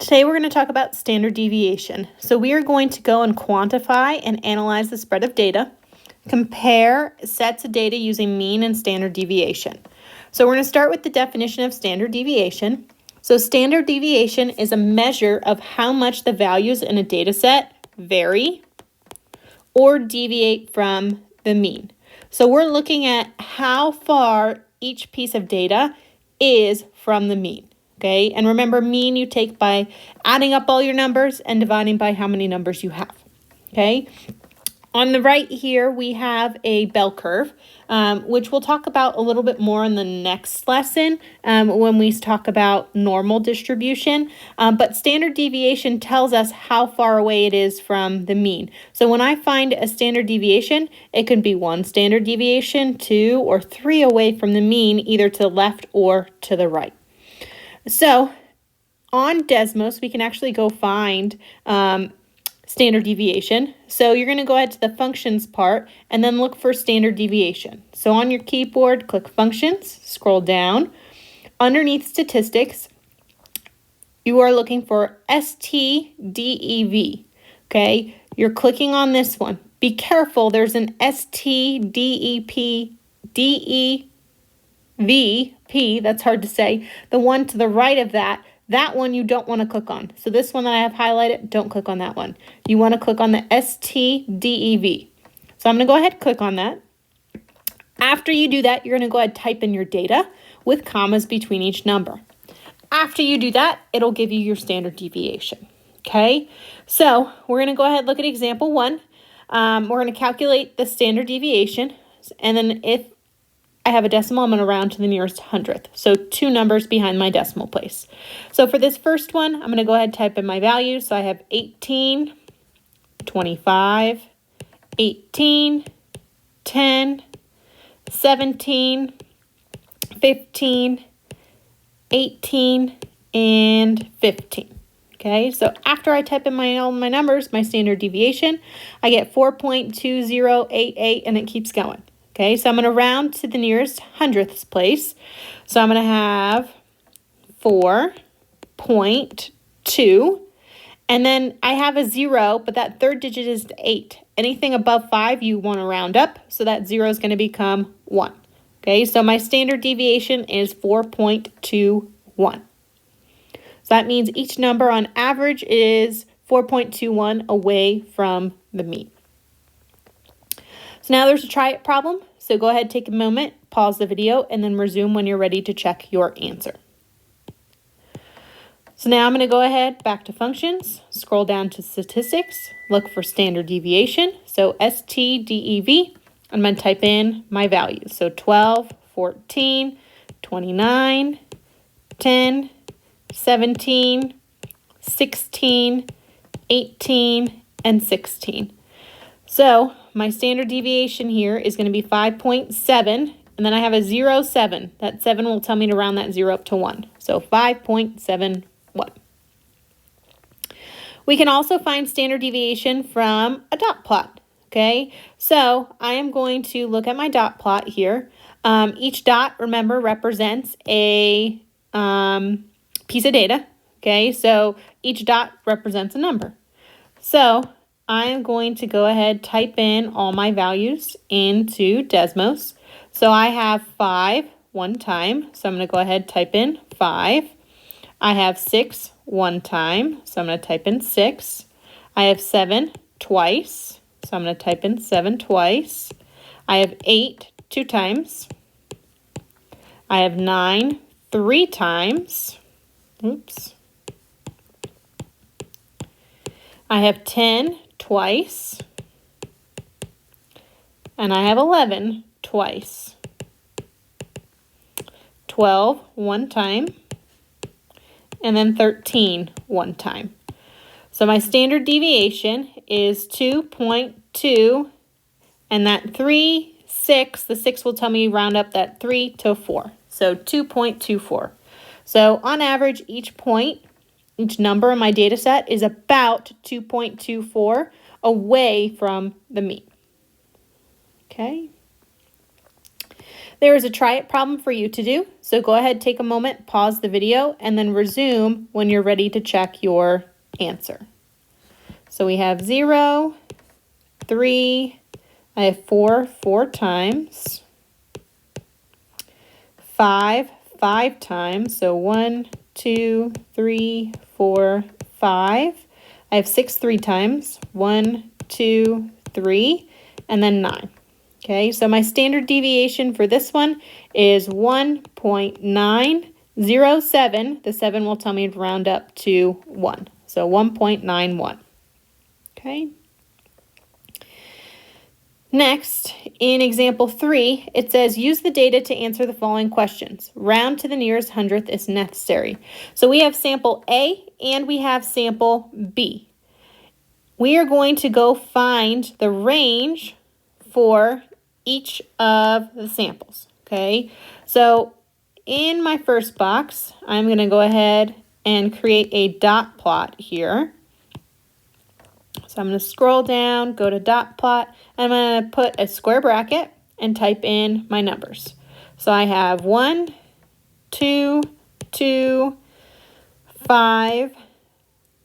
Today we're going to talk about standard deviation. So we are going to go and quantify and analyze the spread of data, compare sets of data using mean and standard deviation. So we're going to start with the definition of standard deviation. So standard deviation is a measure of how much the values in a data set vary or deviate from the mean. So we're looking at how far each piece of data is from the mean. Okay, and remember, mean you take by adding up all your numbers and dividing by how many numbers you have. Okay, on the right here we have a bell curve, which we'll talk about a little bit more in the next lesson when we talk about normal distribution. But standard deviation tells us how far away it is from the mean. So when I find a standard deviation, it could be 1 standard deviation, 2 or 3 away from the mean, either to the left or to the right. So on Desmos, we can actually go find standard deviation. So you're going to go ahead to the functions part and then look for standard deviation. So on your keyboard, click functions, scroll down. Underneath statistics, you are looking for STDEV. Okay, you're clicking on this one. Be careful, there's an STDEP, VP, that's hard to say, the one to the right of that one you don't want to click on. So this one that I have highlighted, don't click on that one. You want to click on the STDEV. So I'm going to go ahead and click on that. After you do that, you're going to go ahead and type in your data with commas between each number. After you do that, it'll give you your standard deviation. Okay, so we're going to go ahead and look at example 1. We're going to calculate the standard deviation, and then if I have a decimal, I'm going to round to the nearest hundredth. So 2 numbers behind my decimal place. So for this first one, I'm going to go ahead and type in my values. So I have 18, 25, 18, 10, 17, 15, 18, and 15. Okay, so after I type in all my numbers, my standard deviation, I get 4.2088, and it keeps going. Okay, so I'm going to round to the nearest hundredths place. So I'm going to have 4.2, and then I have a 0, but that third digit is 8. Anything above 5 you want to round up, so that 0 is going to become 1. Okay, so my standard deviation is 4.21. So that means each number on average is 4.21 away from the mean. So now there's a try it problem. So go ahead, take a moment, pause the video, and then resume when you're ready to check your answer. So now I'm going to go ahead back to functions, scroll down to statistics, look for standard deviation. So STDEV, I'm going to type in my values. So 12, 14, 29, 10, 17, 16, 18, and 16. So my standard deviation here is going to be 5.7, and then I have a 0, 7. That 7 will tell me to round that 0 up to 1. So 5.71. We can also find standard deviation from a dot plot. Okay, so I am going to look at my dot plot here. Each dot, remember, represents a piece of data. Okay, so each dot represents a number. So I am going to go ahead, type in all my values into Desmos. So I have 5 one time, so I'm going to go ahead, type in 5. I have 6 one time, so I'm going to type in 6. I have 7 twice, so I'm going to type in 7 twice. I have 8 2 times. I have 9 3 times. Oops. I have 10 twice, and I have 11 twice. 12 one time, and then 13 one time. So my standard deviation is 2.2, and that 3, 6, the 6 will tell me round up that 3 to 4. So 2.24. So on average, each number in my data set is about 2.24 away from the mean. Okay. There is a try it problem for you to do, so go ahead, take a moment, pause the video, and then resume when you're ready to check your answer. So we have 0, 3, I have 4 times, 5 times, so 1, 2, 3, 4, 5. I have 6 3 times, 1, 2, 3, and then 9. Okay, so my standard deviation for this one is 1.907. The 7 will tell me to round up to 1. So 1.91. Okay. Next, in example 3, it says use the data to answer the following questions. Round to the nearest hundredth is necessary. So we have sample A and we have sample B. We are going to go find the range for each of the samples, okay? So in my first box, I'm going to go ahead and create a dot plot here. So I'm going to scroll down, go to dot plot, and I'm going to put a square bracket and type in my numbers. So I have 1, 2, 2, 5.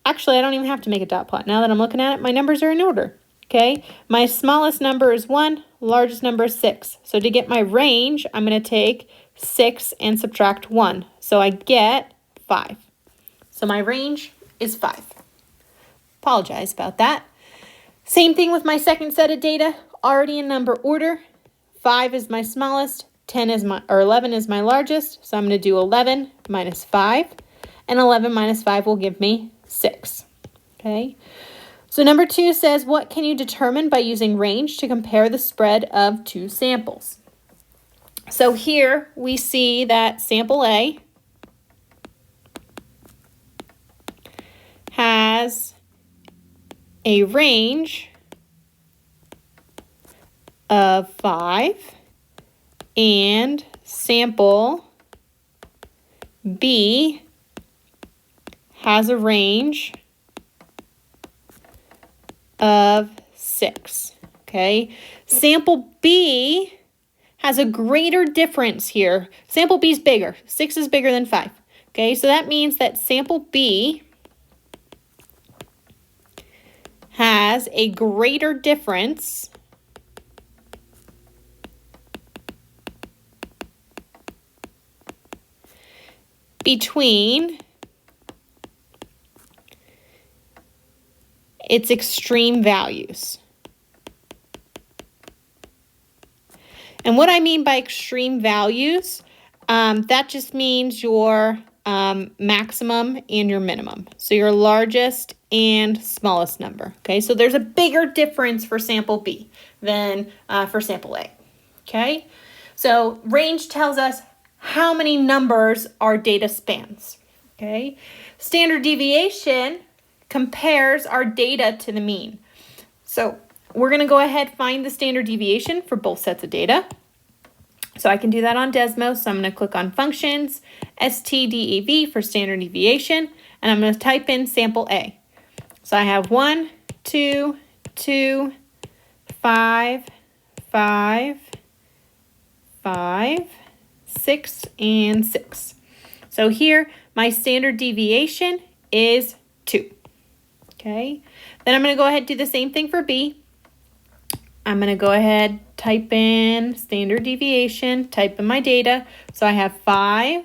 Actually, I don't even have to make a dot plot. Now that I'm looking at it, my numbers are in order. Okay, my smallest number is 1, largest number is 6. So to get my range, I'm going to take 6 and subtract 1. So I get 5. So my range is 5. Apologize about that. Same thing with my second set of data, already in number order. 5 is my smallest, 11 is my largest. So I'm going to do 11 minus 5, and 11 minus 5 will give me 6. Okay. So number 2 says, what can you determine by using range to compare the spread of two samples? So here we see that sample A has a range of 5 and sample B has a range of 6, okay? Sample B has a greater difference here. Sample B is bigger. 6 is bigger than 5, okay? So that means that sample B has a greater difference between its extreme values. And what I mean by extreme values, that just means your maximum and your minimum. So your largest and smallest number. Okay, so there's a bigger difference for sample B than for sample A. Okay, so range tells us how many numbers our data spans. Okay, standard deviation compares our data to the mean. So we're going to go ahead and find the standard deviation for both sets of data. So I can do that on Desmo. So I'm going to click on Functions, STDEV for standard deviation, and I'm going to type in sample A. So I have 1, 2, 2, 5, 5, 5, 6, and 6. So here my standard deviation is 2. Okay, then I'm going to go ahead and do the same thing for B. I'm going to go ahead, type in standard deviation, type in my data. So I have 5,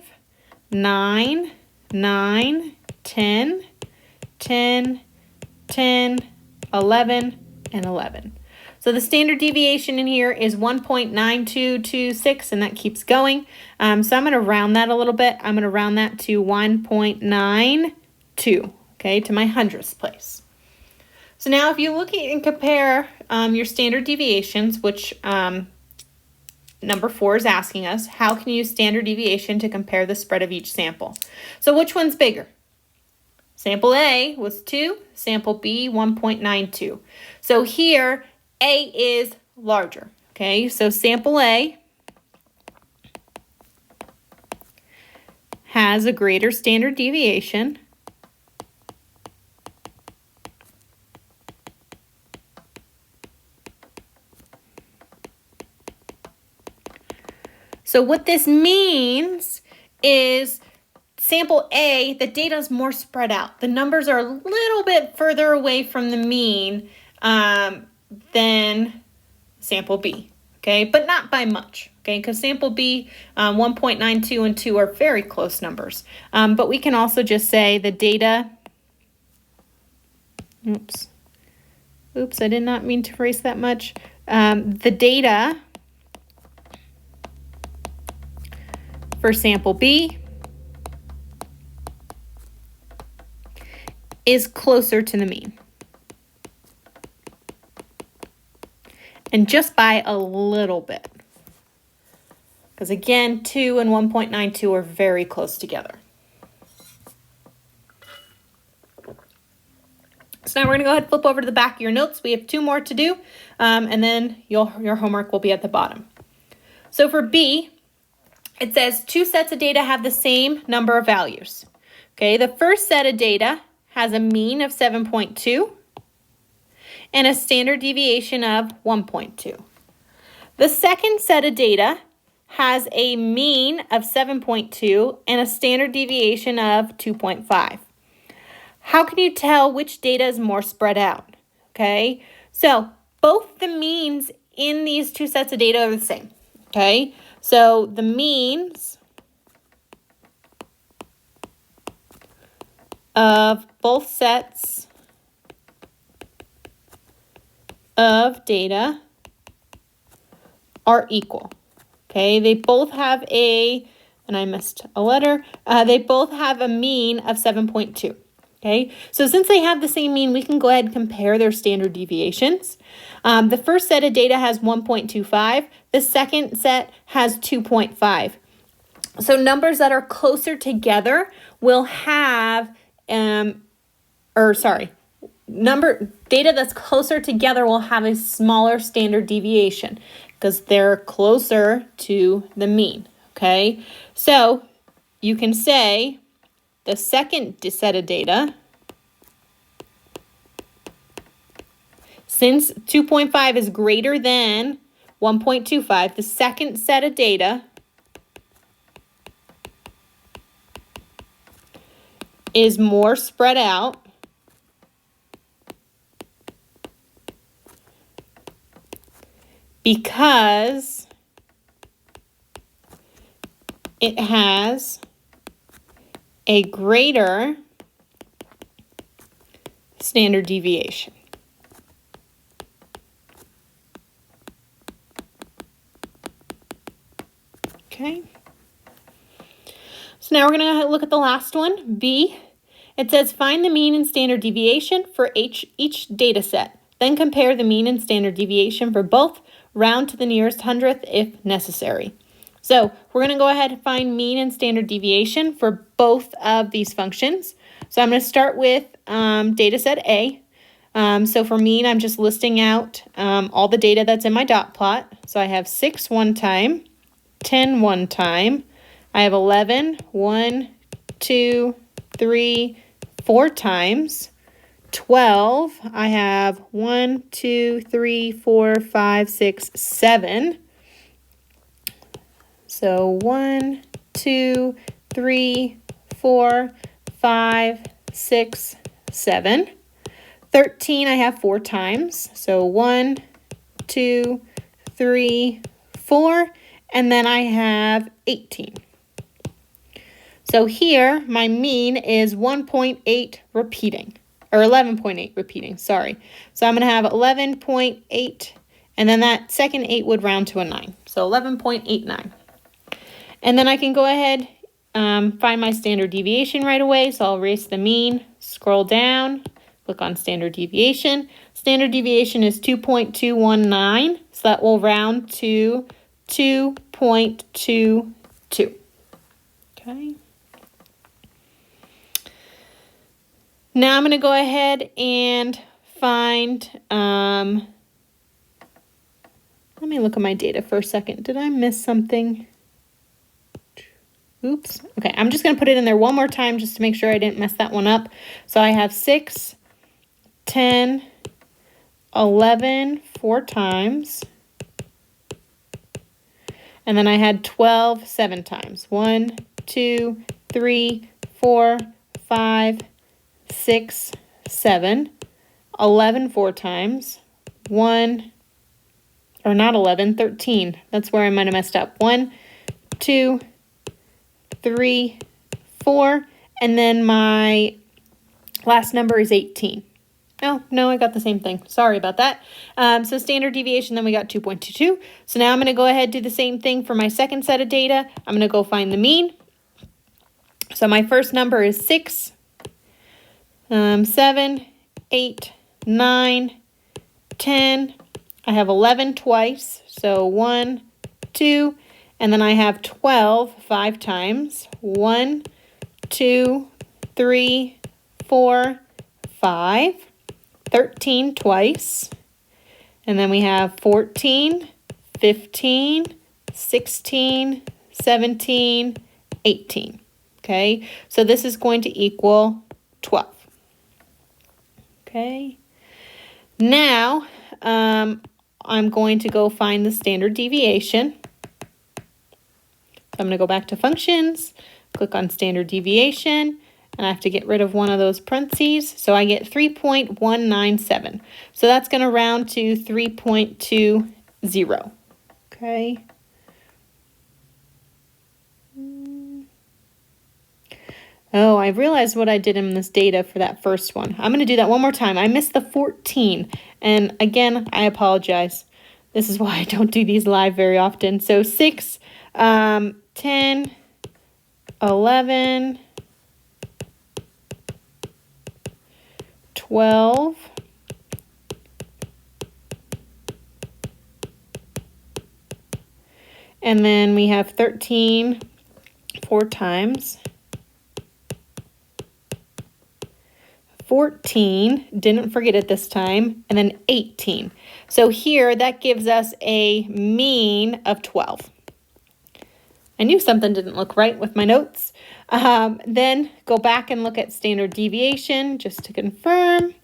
9, 9, 10, 10, 10, 11, and 11. So the standard deviation in here is 1.9226, and that keeps going. So I'm going to round that a little bit. I'm going to round that to 1.92, okay, to my hundredths place. So now if you look at and compare your standard deviations, which number 4 is asking us, how can you use standard deviation to compare the spread of each sample? So which one's bigger? Sample A was 2, sample B 1.92. So here A is larger, okay? So sample A has a greater standard deviation . So what this means is sample A, the data is more spread out. The numbers are a little bit further away from the mean than sample B, okay? But not by much, okay? Because sample B, 1.92 and 2 are very close numbers. But we can also just say the data, oops, I did not mean to erase that much. The data for sample B is closer to the mean. And just by a little bit. Because again, 2 and 1.92 are very close together. So now we're going to go ahead and flip over to the back of your notes. We have 2 more to do, and then your homework will be at the bottom. So for B, it says 2 sets of data have the same number of values. Okay, the first set of data has a mean of 7.2 and a standard deviation of 1.2. The second set of data has a mean of 7.2 and a standard deviation of 2.5. How can you tell which data is more spread out? Okay, so both the means in these 2 sets of data are the same. Okay, so the means of both sets of data are equal. Okay, they both have and I missed a letter, they both have a mean of 7.2. Okay, so since they have the same mean, we can go ahead and compare their standard deviations. The first set of data has 1.25. The second set has 2.5. So numbers that are closer together will have, data that's closer together will have a smaller standard deviation because they're closer to the mean, okay? So you can say the second set of data, since 2.5 is greater than 1.25, the second set of data is more spread out because it has a greater standard deviation. Okay. So now we're going to look at the last one, B. It says find the mean and standard deviation for each data set. Then compare the mean and standard deviation for both. Round to the nearest hundredth if necessary. So we're going to go ahead and find mean and standard deviation for both of these functions. So I'm going to start with data set A. So for mean, I'm just listing out all the data that's in my dot plot. So I have 6 one time, 10 one time. I have 11, 1, 2, 3, 4 times. 12, I have 1, 2, 3, 4, 5, 6, 7. So 1, 2, 3, 4, 5, 6, 7. 13, I have 4 times. So 1, 2, 3, 4, and then I have 18. So here, my mean is 1.8 repeating. Or 11.8 repeating, sorry. So I'm going to have 11.8, and then that second 8 would round to a 9. So 11.89. And then I can go ahead, find my standard deviation right away. So I'll erase the mean, scroll down, click on standard deviation. Standard deviation is 2.219, so that will round to 2.22. Okay. Now I'm going to go ahead and find, let me look at my data for a second. Did I miss something? Oops. Okay, I'm just going to put it in there one more time just to make sure I didn't mess that one up. So I have 6, 10, 11, 4 times. And then I had 12 7 times. 1, 2, 3, 4, 5, 6, 7. 11 4 times. 1, or not 11, 13. That's where I might have messed up. 1, 2, 3, 4. And then my last number is 18. Oh, no, I got the same thing. Sorry about that. So standard deviation, then we got 2.22. So now I'm going to go ahead and do the same thing for my second set of data. I'm going to go find the mean. So my first number is 6, 7, 8, 9, 10. I have 11 twice, so 1, 2, and then I have 12 5 times. 1, 2, 3, 4, 5. 13 twice, and then we have 14, 15, 16, 17, 18. Okay, so this is going to equal 12. Okay, now I'm going to go find the standard deviation. So I'm going to go back to functions, click on standard deviation, and I have to get rid of one of those parentheses. So I get 3.197. So that's going to round to 3.20. Okay. Oh, I realized what I did in this data for that first one. I'm going to do that one more time. I missed the 14. And again, I apologize. This is why I don't do these live very often. So 6, 10, 11, 12, and then we have 13 4 times. 14, didn't forget it this time, and then 18. So here that gives us a mean of 12. I knew something didn't look right with my notes. Then go back and look at standard deviation just to confirm.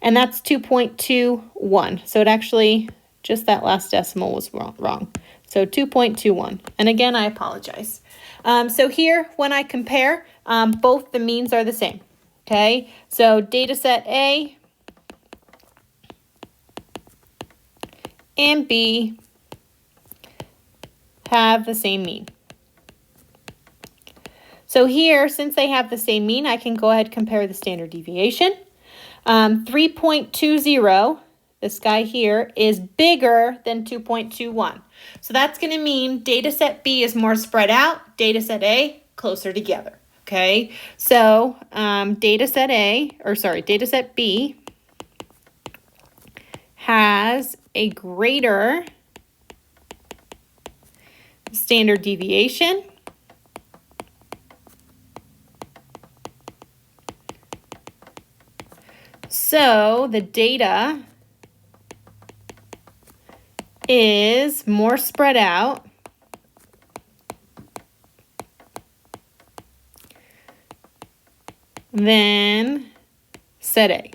And that's 2.21. So it actually, just that last decimal was wrong. So 2.21. And again, I apologize. So here, when I compare, both the means are the same. Okay, so data set A and B have the same mean. So here, since they have the same mean, I can go ahead and compare the standard deviation. 3.20, this guy here, is bigger than 2.21. So that's going to mean data set B is more spread out, data set A closer together. Okay, so data set B has a greater standard deviation. So the data is more spread out than set A.